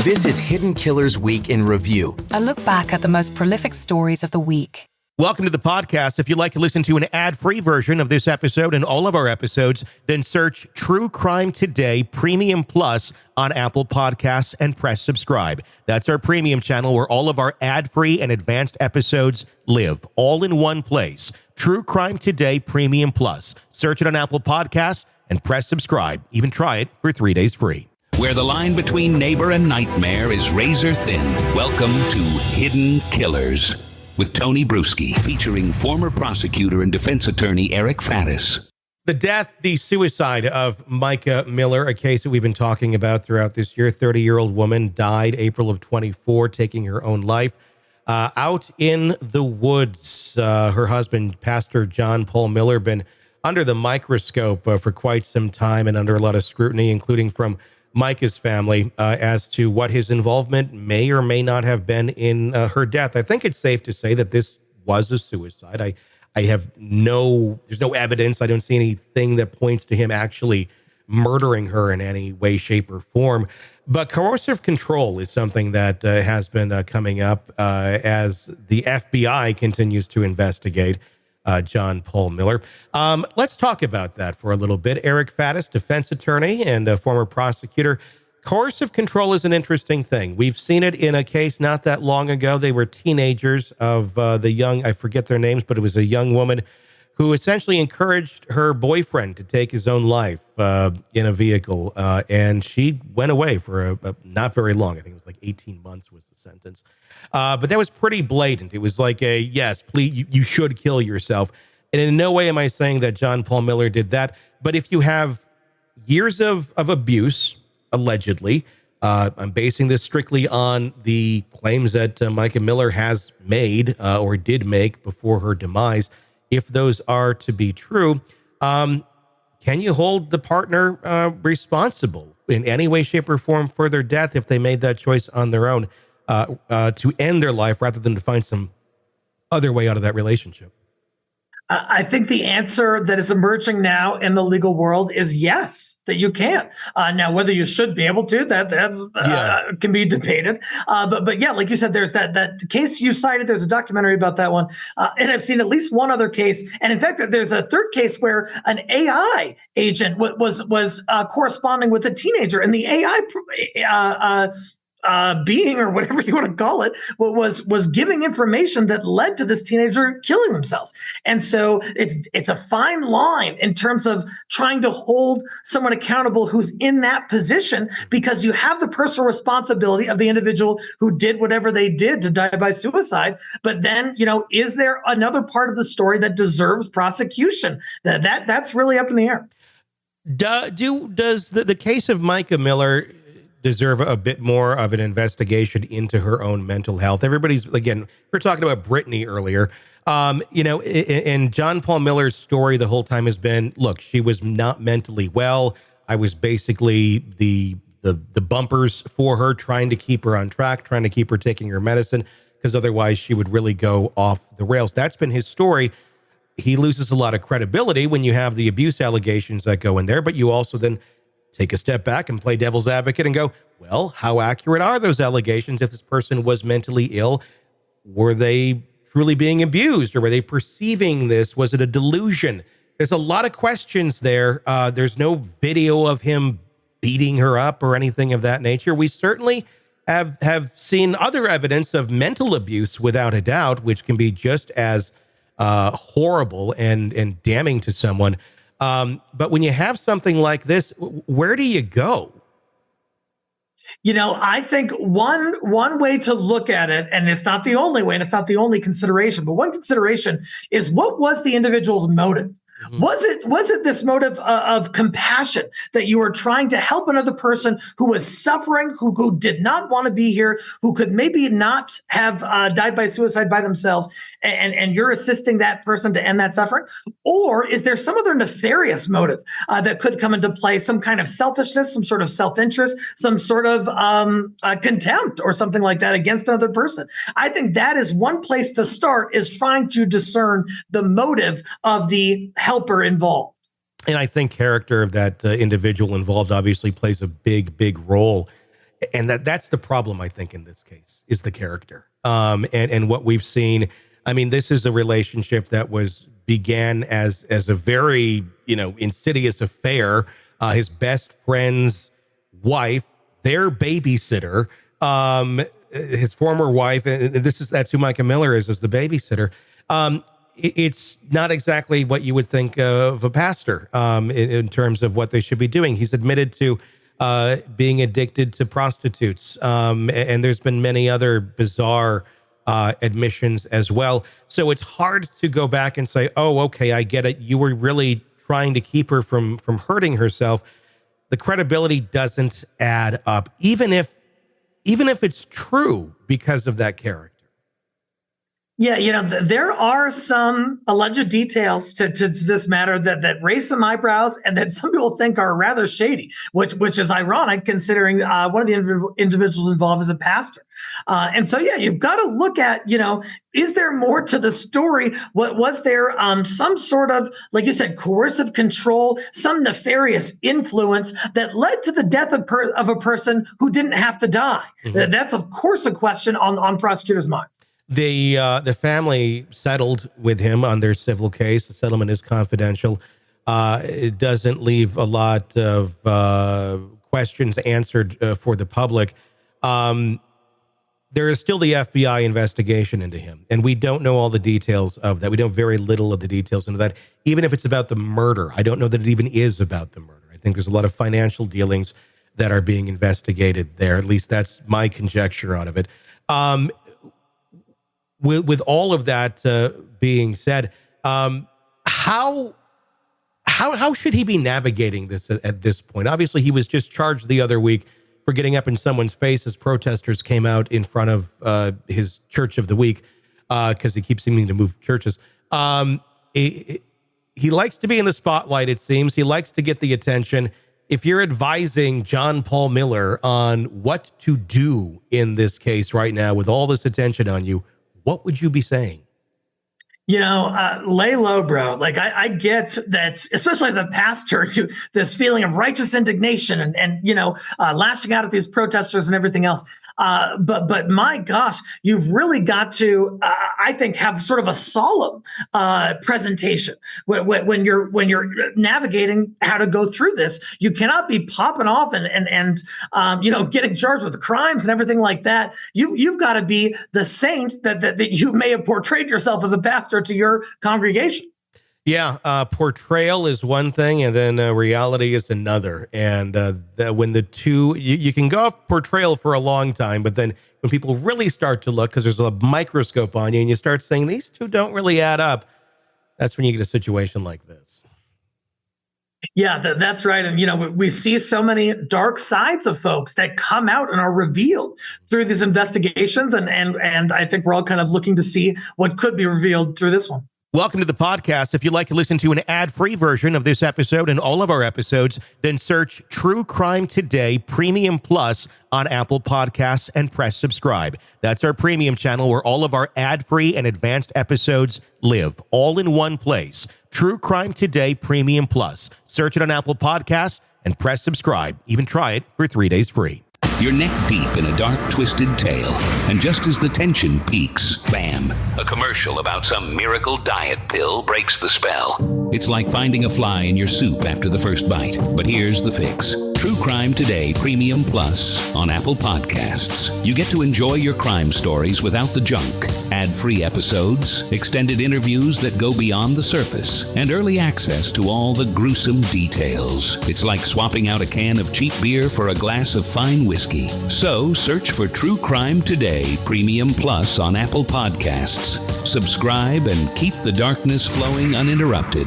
This is Hidden Killers Week in Review. A look back at the most prolific stories of the week. Welcome to the podcast. If you'd like to listen to an ad-free version of this episode and all of our episodes, then search True Crime Today Premium Plus on Apple Podcasts and press subscribe. That's our premium channel where all of our ad-free and advanced episodes live, all in one place. True Crime Today Premium Plus. Search it on Apple Podcasts and press subscribe. Even try it for 3 days free. Where the line between neighbor and nightmare is razor thin. Welcome to Hidden Killers with Tony Brueski, featuring former prosecutor and defense attorney Eric Faddis. The suicide of Mica Miller, a case that we've been talking about throughout this year. 30-year-old woman died April of 24, taking her own life. Out in the woods, her husband, Pastor John Paul Miller, been under the microscope for quite some time and under a lot of scrutiny, including from Mica's family, as to what his involvement may or may not have been in her death. I think it's safe to say that this was a suicide. There's no evidence. I don't see anything that points to him actually murdering her in any way, shape, or form. But coercive control is something that has been coming up as the FBI continues to investigate John Paul Miller. Let's talk about that for a little bit. Eric Faddis, defense attorney and a former prosecutor. Coercive control is an interesting thing. We've seen it in a case not that long ago. They were teenagers of the young, I forget their names, but it was a young woman who essentially encouraged her boyfriend to take his own life in a vehicle. And she went away for a not very long. I think it was like 18 months was the sentence. But that was pretty blatant. It was like yes, please, you should kill yourself. And in no way am I saying that John Paul Miller did that. But if you have years of abuse, allegedly, I'm basing this strictly on the claims that Mica Miller has made or did make before her demise. If those are to be true, can you hold the partner responsible in any way, shape, or form for their death if they made that choice on their own to end their life rather than to find some other way out of that relationship? I think the answer that is emerging now in the legal world is yes, that you can. Now, whether you should be able to, that's can be debated. But yeah, like you said, there's that case you cited. There's a documentary about that one, and I've seen at least one other case. And in fact, there's a third case where an AI agent was corresponding with a teenager, and the AI being, or whatever you want to call it, was giving information that led to this teenager killing themselves. And so it's a fine line in terms of trying to hold someone accountable who's in that position, because you have the personal responsibility of the individual who did whatever they did to die by suicide. But then, is there another part of the story that deserves prosecution? That's really up in the air. Does the case of Mica Miller deserve a bit more of an investigation into her own mental health? Everybody's, again, we were talking about Brittany earlier. And John Paul Miller's story the whole time has been, look, she was not mentally well. I was basically the bumpers for her, trying to keep her on track, trying to keep her taking her medicine, because otherwise she would really go off the rails. That's been his story. He loses a lot of credibility when you have the abuse allegations that go in there, but you also then take a step back and play devil's advocate and go, well, how accurate are those allegations? If this person was mentally ill, were they truly being abused, or were they perceiving this? Was it a delusion? There's a lot of questions there. There's no video of him beating her up or anything of that nature. We certainly have seen other evidence of mental abuse, without a doubt, which can be just as horrible and damning to someone. But when you have something like this, where do you go? I think one way to look at it, and it's not the only way, and it's not the only consideration, but one consideration is, what was the individual's motive? Mm-hmm. Was it this motive of compassion, that you were trying to help another person who was suffering, who did not want to be here, who could maybe not have died by suicide by themselves, and you're assisting that person to end that suffering? Or is there some other nefarious motive that could come into play, some kind of selfishness, some sort of self-interest, some sort of contempt or something like that against another person? I think that is one place to start, is trying to discern the motive of the helper involved. And I think character of that individual involved obviously plays a big role And that's the problem, I think, in this case, is the character. And what we've seen, I mean, this is a relationship that began as a very, insidious affair. His best friend's wife, their babysitter, his former wife, and that's who Mica Miller is the babysitter. It's not exactly what you would think of a pastor in terms of what they should be doing. He's admitted to being addicted to prostitutes, and there's been many other bizarre admissions as well. So it's hard to go back and say, oh, okay, I get it. You were really trying to keep her from hurting herself. The credibility doesn't add up, even if it's true because of that character. Yeah, there are some alleged details to this matter that raise some eyebrows and that some people think are rather shady, which is ironic considering one of the individuals involved is a pastor. And so, yeah, you've got to look at, is there more to the story? Was there some sort of, like you said, coercive control, some nefarious influence that led to the death of a person who didn't have to die? Mm-hmm. That's, of course, a question on prosecutors' minds. The family settled with him on their civil case. The settlement is confidential. It doesn't leave a lot of questions answered for the public. There is still the FBI investigation into him, and we don't know all the details of that. We know very little of the details into that. Even if it's about the murder, I don't know that it even is about the murder. I think there's a lot of financial dealings that are being investigated there. At least that's my conjecture out of it. With all of that being said, how should he be navigating this at this point? Obviously, he was just charged the other week for getting up in someone's face as protesters came out in front of his church of the week because he keeps seeming to move churches. He likes to be in the spotlight, it seems. He likes to get the attention. If you're advising John Paul Miller on what to do in this case right now with all this attention on you, what would you be saying? Lay low, bro. Like I get that, especially as a pastor, to this feeling of righteous indignation and lashing out at these protesters and everything else. But my gosh, you've really got to, I think, have sort of a solemn presentation when you're navigating how to go through this. You cannot be popping off and getting charged with crimes and everything like that. You've got to be the saint that you may have portrayed yourself as a pastor to your congregation. Yeah, portrayal is one thing, and then reality is another. And when the two, you can go off portrayal for a long time, but then when people really start to look, because there's a microscope on you, and you start saying these two don't really add up, that's when you get a situation like this. Yeah, that's right. And, we see so many dark sides of folks that come out and are revealed through these investigations. And I think we're all kind of looking to see what could be revealed through this one. Welcome to the podcast. If you'd like to listen to an ad-free version of this episode and all of our episodes, then search True Crime Today Premium Plus on Apple Podcasts and press subscribe. That's our premium channel where all of our ad-free and advanced episodes live, all in one place. True Crime Today Premium Plus. Search it on Apple Podcasts and press subscribe. Even try it for 3 days free. You're neck deep in a dark, twisted tale, and just as the tension peaks, bam, a commercial about some miracle diet pill breaks the spell. It's like finding a fly in your soup after the first bite. But here's the fix. True Crime Today Premium Plus on Apple Podcasts. You get to enjoy your crime stories without the junk. Ad-free episodes, extended interviews that go beyond the surface, and early access to all the gruesome details. It's like swapping out a can of cheap beer for a glass of fine whiskey. So search for True Crime Today Premium Plus on Apple Podcasts. Subscribe and keep the darkness flowing uninterrupted.